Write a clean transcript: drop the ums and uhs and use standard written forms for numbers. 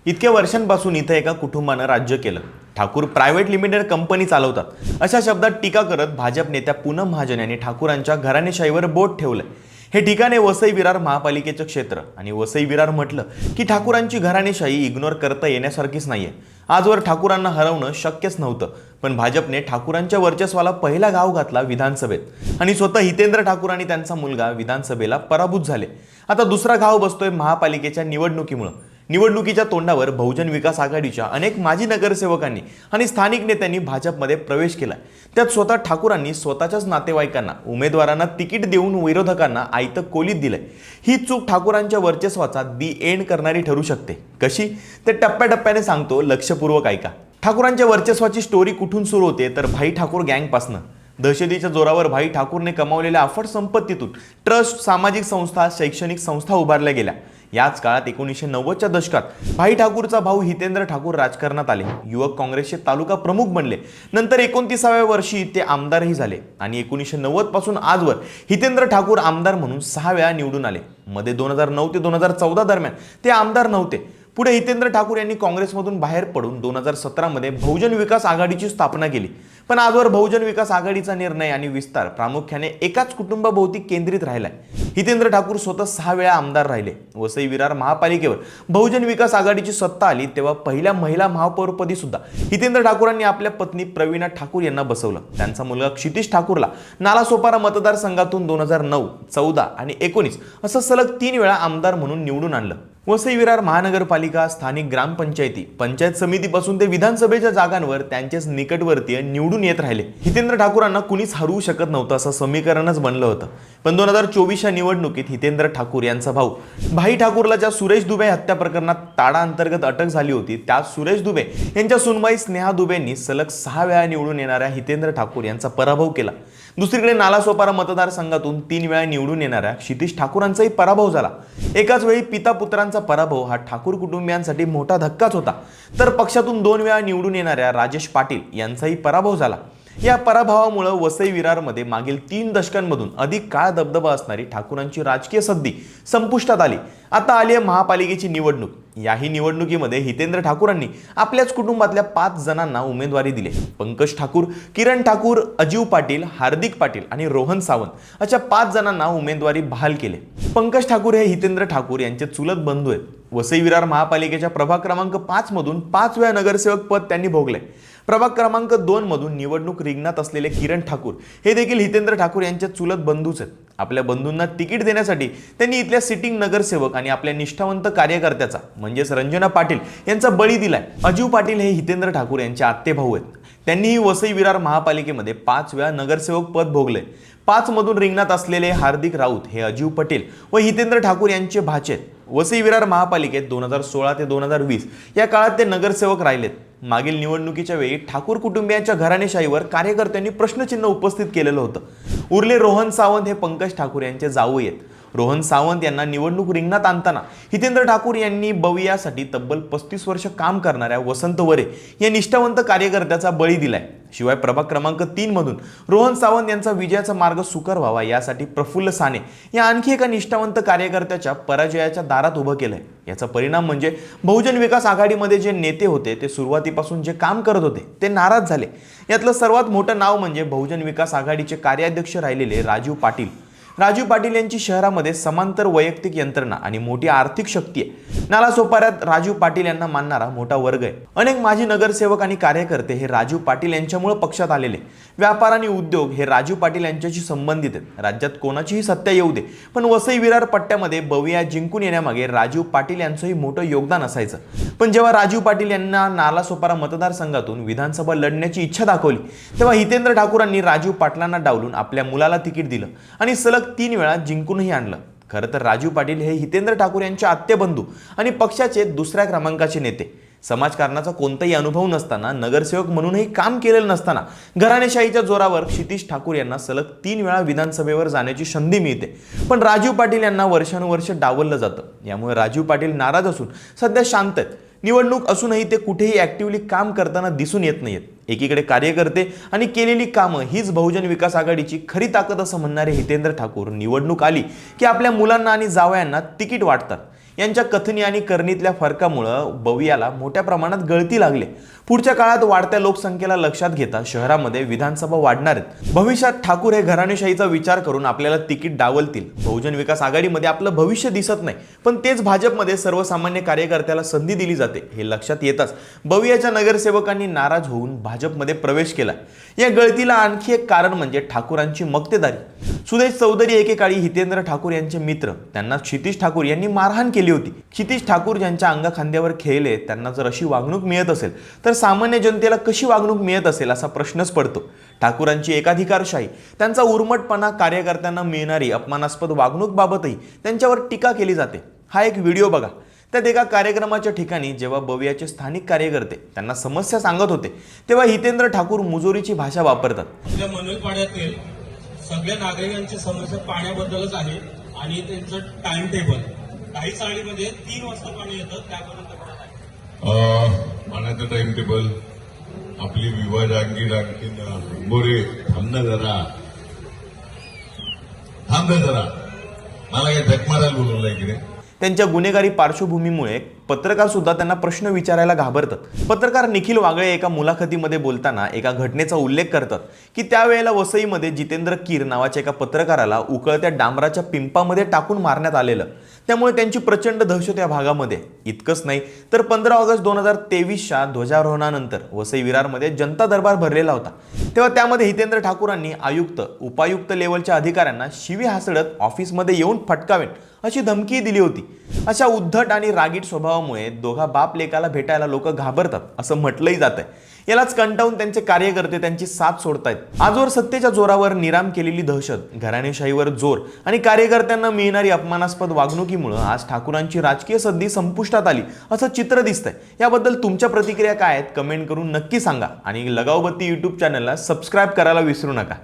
इतक्या वर्षांपासून इथे एका कुटुंबानं राज्य केलं. ठाकूर प्रायव्हेट लिमिटेड कंपनी चालवतात, अशा शब्दात टीका करत भाजप नेत्या पूनम महाजन यांनी ठाकूरांच्या घराणेशाहीवर बोट ठेवलंय. हे ठिकाणे वसई विरार महापालिकेचं क्षेत्र आणि वसई विरार म्हटलं की ठाकूरांची घराणेशाही इग्नोर करता येण्यासारखीच नाहीये. आजवर ठाकूरांना हरवणं शक्यच नव्हतं, पण भाजपने ठाकूरांच्या वर्चस्वाला पहिला घाव घातला विधानसभेत आणि स्वतः हितेंद्र ठाकूर आणि त्यांचा मुलगा विधानसभेला पराभूत झाले. आता दुसरा घाव बसतोय महापालिकेच्या निवडणुकीमुळे. निवडणुकीच्या तोंडावर बहुजन विकास आघाडीच्या अनेक माजी नगरसेवकांनी आणि स्थानिक नेत्यांनी भाजपमध्ये प्रवेश केलाय. त्यात स्वतः ठाकूरांनी स्वतःच्याच नातेवाईकांना उमेदवारांना तिकीट देऊन विरोधकांना आयतं कोलीत दिलंय. ही चूक ठाकूरांच्या वर्चस्वाचा दी एंड करणारी ठरू शकते. कशी ते टप्प्याटप्प्याने सांगतो, लक्षपूर्वक ऐका. ठाकूरांच्या वर्चस्वाची स्टोरी कुठून सुरू होते तर भाई ठाकूर गँगपासनं. दहशतीच्या जोरावर भाई ठाकूरने कमावलेल्या अफाट संपत्तीतून ट्रस्ट, सामाजिक संस्था, शैक्षणिक संस्था उभारल्या गेल्या. याच काळात 1990च्या दशकात भाई ठाकूरचा भाऊ हितेंद्र ठाकूर राजकारणात आले. युवक काँग्रेसचे तालुका प्रमुख बनले. नंतर 29व्या वर्षी ते आमदारही झाले आणि 1990 पासून आजवर हितेंद्र ठाकूर आमदार म्हणून 6 वेळा निवडून आले. मध्ये 2009 ते 2014 दरम्यान ते आमदार नव्हते. पुढे हितेंद्र ठाकूर यांनी काँग्रेसमधून बाहेर पडून 2017 मध्ये बहुजन विकास आघाडीची स्थापना केली. पण आजवर बहुजन विकास आघाडीचा निर्णय आणि विस्तार प्रामुख्याने एकाच कुटुंबाभोवती केंद्रित राहिलाय. हितेंद्र ठाकूर स्वतः 6 वेळा आमदार राहिले. वसई विरार महापालिकेवर बहुजन विकास आघाडीची सत्ता आली तेव्हा पहिल्या महिला महापौरपदी सुद्धा हितेंद्र ठाकूरांनी आपल्या पत्नी प्रवीणा ठाकूर यांना बसवलं. त्यांचा मुलगा क्षितिज ठाकूरला नालासोपारा मतदारसंघातून 2009, 14 आणि 19 असं सलग 3 वेळा आमदार म्हणून निवडून आणलं. वसई विरार महानगरपालिका, स्थानिक ग्रामपंचायती, पंचायत समितीपासून ते विधानसभेच्या जागांवर त्यांचेच निकटवर्तीय निवडून येत राहिले. हितेंद्र ठाकूरांना कुणीच हरवू शकत नव्हतं असं समीकरणच बनलं होतं. पण 2024च्या निवडणुकीत हितेंद्र ठाकूर यांचा भाऊ भाई ठाकूरला ज्या सुरेश दुबे हत्या प्रकरणात ताडा अंतर्गत अटक झाली होती, त्या सुरेश दुबे यांच्या सुनबाई स्नेहा दुबेंनी सलग 6 वेळा निवडून येणाऱ्या हितेंद्र ठाकूर यांचा पराभव केला. दुसरीकडे नालासोपारा मतदारसंघातून 3 वेळा निवडून येणाऱ्या क्षितिज ठाकूरांचाही पराभव झाला. एकाच वेळी पिता पुत्रांचा पराभव हा ठाकूर कुटुंबियांसाठी मोठा धक्काच होता. तर पक्षातून 2 वेळा निवडून येणाऱ्या राजेश पाटील यांचाही पराभव झाला. या पराभवामुळे वसई विरारमध्ये मागील 3 दशकांमधून अधिक काळ दबदबा असणारी ठाकूरांची राजकीय सद्दी संपुष्टात आली. आता आली आहे महापालिकेची निवडणूक. याही निवडणुकीमध्ये हितेंद्र ठाकूरांनी आपल्याच कुटुंबातल्या 5 जणांना उमेदवारी दिली. पंकज ठाकूर, किरण ठाकूर, अजीव पाटील, हार्दिक पाटील आणि रोहन सावंत अशा 5 जणांना उमेदवारी बहाल केले. पंकज ठाकूर हे हितेंद्र ठाकूर यांचे चुलत बंधू आहेत. वसई विरार महापालिकेच्या प्रभाग क्रमांक 5 मधून 5 वेळा नगरसेवक पद त्यांनी भोगले. प्रभाग क्रमांक 2 मधून निवडणूक रिंगणात असलेले किरण ठाकूर हे देखील हितेंद्र ठाकूर यांचे चुलत बंधूच आहेत. आपल्या बंधूंना तिकीट देण्यासाठी त्यांनी इथल्या सिटिंग नगरसेवक आणि आपल्या निष्ठावंत कार्यकर्त्याचा म्हणजेच रंजना पाटील यांचा बळी दिलाय. अजीव पाटील हे हितेंद्र ठाकूर यांचे आत्ते भाऊ आहेत. त्यांनीही वसई विरार महापालिकेमध्ये 5 वेळा नगरसेवक पद भोगले. 5 मधून रिंगणात असलेले हार्दिक राऊत हे अजीव पटेल व हितेंद्र ठाकूर यांचे भाचे आहेत. वसई विरार महापालिकेत 2016 ते 2020 या काळात ते नगरसेवक राहिलेत. मागील निवडणुकीच्या वेळी ठाकूर कुटुंबियांच्या घराणेशाहीवर कार्यकर्त्यांनी प्रश्नचिन्ह उपस्थित केलेलं होतं. उरले रोहन सावंत हे पंकज ठाकूर यांचे जावई आहेत. रोहन सावंत यांना निवडणूक रिंगणात आणताना हितेंद्र ठाकूर यांनी बवियासाठी तब्बल 35 वर्ष काम करणाऱ्या वसंत वरे या निष्ठावंत कार्यकर्त्याचा बळी दिलाय. शिवाय प्रभाग क्रमांक 3 मधून रोहन सावंत यांचा विजयाचा मार्ग सुकर व्हावा यासाठी प्रफुल्ल साने या आणखी एका निष्ठावंत कार्यकर्त्याच्या पराजयाच्या दारात उभं केलंय. याचा परिणाम म्हणजे बहुजन विकास आघाडीमध्ये जे नेते होते ते सुरुवातीपासून जे काम करत होते ते नाराज झाले. यातलं सर्वात मोठं नाव म्हणजे बहुजन विकास आघाडीचे कार्याध्यक्ष राहिलेले राजीव पाटील. राजीव पाटील यांची शहरामध्ये समांतर वैयक्तिक यंत्रणा आणि मोठी आर्थिक शक्ती आहे. नालासोपाऱ्यात राजीव पाटील यांना मानणारा मोठा वर्ग आहे. अनेक माजी नगरसेवक आणि कार्यकर्ते हे राजीव पाटील यांच्यामुळे पक्षात आलेले. व्यापार आणि उद्योग हे राजीव पाटील यांच्याशी संबंधित आहेत. राज्यात कोणाचीही सत्ता येऊ दे, पण वसई विरार पट्ट्यामध्ये बविया जिंकून येण्यामागे राजीव पाटील यांचंही मोठं योगदान असायचं. पण जेव्हा राजीव पाटील यांना नालासोपारा मतदारसंघातून विधानसभा लढण्याची इच्छा दाखवली तेव्हा हितेंद्र ठाकूरांनी राजीव पाटलांना डावलून आपल्या मुलाला तिकीट दिलं आणि सलग 3 वेळा जिंकूनही आणलं. खरं तर राजीव पाटील हे हितेंद्र ठाकूर यांचे आत्ते बंधू आणि पक्षाचे दुसऱ्या क्रमांकाचे नेते. समाजकारणाचा कोणताही अनुभव नसताना, नगरसेवक म्हणूनही काम केलेलं नसताना घराणेशाहीच्या जोरावर क्षितिज ठाकूर यांना सलग 3 वेळा विधानसभेवर जाण्याची संधी मिळते. पण राजीव पाटील यांना वर्षानुवर्ष डावललं जातं. यामुळे राजीव पाटील नाराज असून सध्या शांत आहेत. निवडणूक असूनही ते कुठेही ऍक्टिव्हली काम करताना दिसून येत नाहीत. एकीकडे कार्यकर्ते आणि केलेली कामं हीच बहुजन विकास आघाडीची खरी ताकद असं म्हणणारे हितेंद्र ठाकूर निवडणूक आली की आपल्या मुलांना आणि जावयांना तिकीट वाटतात. यांच्या कथनी आणि करणीतल्या फरकामुळे बवियाला मोठ्या प्रमाणात गळती लागली। पुढच्या काळात वाढत्या लोकसंख्येला लक्षात घेता शहरामध्ये विधानसभा वाढणार आहेत। भविष्यात ठाकूर हे घराणेशाहीचा विचार करून आपल्याला तिकीट डावलतील। बहुजन विकास आघाडीमध्ये आपलं भविष्य दिसत नाही, पण तेच भाजपमध्ये सर्वसामान्य कार्यकर्त्याला संधी दिली जाते हे लक्षात येताच बवियाच्या नगरसेवकांनी नाराज होऊन भाजपमध्ये प्रवेश केला। या गळतीला आणखी एक कारण म्हणजे ठाकूरांची मक्तेदारी। सुदेश चौधरी एकेकाळी हितेंद्र ठाकूर यांचे मित्र, त्यांना क्षितिज ठाकूर यांनी मारहाण केली होती। क्षितिज ठाकूर ज्यांच्या अंगाखांद्यावर खेळले त्यांना जर अशी वागणूक मिळत असेल तर सामान्य जनतेला कशी वागणूक मिळत असेल असा प्रश्नच पडतो। ठाकूरांची एकाधिकारशाही, त्यांचा उर्मटपणा, कार्यकर्त्यांना मिळणारी अपमानास्पद वागणूकबाबतही त्यांच्यावर टीका केली जाते। हा एक व्हिडिओ बघा। त्यात एका कार्यक्रमाच्या ठिकाणी जेव्हा बवियाचे स्थानिक कार्यकर्ते त्यांना समस्या सांगत होते तेव्हा हितेंद्र ठाकूर मुजोरीची भाषा वापरतात। आपल्या मनोलपाड्यातील सगळ्या नागरिकांची समस्या पाण्याबद्दलच आहे आणि त्यांचं टाइम टेबल काही चाळीमध्ये 3 वाजता पाणी येतं त्यापर्यंत पाण्याचं टाइम टेबल आपली विवाह आणखी बोरे थांब जरा मला काही धक मारायला बोलवलंय की रे। त्यांच्या गुन्हेगारी पार्श्वभूमीमुळे पत्रकार सुद्धा त्यांना प्रश्न विचारायला घाबरतात। पत्रकार निखिल वागळे एका मुलाखतीमध्ये बोलताना एका घटनेचा उल्लेख करतात की त्यावेळेला वसईमध्ये जितेंद्र कीर नावाच्या एका पत्रकाराला उकळत्या डांबराच्या पिंपामध्ये टाकून मारण्यात आलेलं, त्यामुळे त्यांची प्रचंड दहशत या भागामध्ये। इतकंच नाही तर 15 ऑगस्ट 2023च्या ध्वजारोहणानंतर वसई विरारमध्ये जनता दरबार भरलेला होता, तेव्हा त्यामध्ये हितेंद्र ठाकूरांनी आयुक्त, उपायुक्त लेवलच्या अधिकाऱ्यांना शिवी हासडत ऑफिसमध्ये येऊन फटकावेन अशी धमकी दिली होती। अशा उद्धट आणि रागीट स्वभावामुळे दोघा बाप लेकाला भेटायला लोक घाबरतात असं म्हटलंही जात आहे। यालाच कंटाळून त्यांचे कार्यकर्ते त्यांची साथ सोडतायत। आजवर सत्तेच्या जोरावर निराम केलेली दहशत, घराणेशाहीवर जोर आणि कार्यकर्त्यांना मिळणारी अपमानास्पद वागणुकीमुळे आज ठाकूरांची राजकीय सद्दी संपुष्टात आली असं चित्र दिसतंय। याबद्दल तुमच्या प्रतिक्रिया काय आहेत कमेंट करून नक्की सांगा आणि लगावबत्ती YouTube चॅनलला सबस्क्राईब करायला विसरू नका।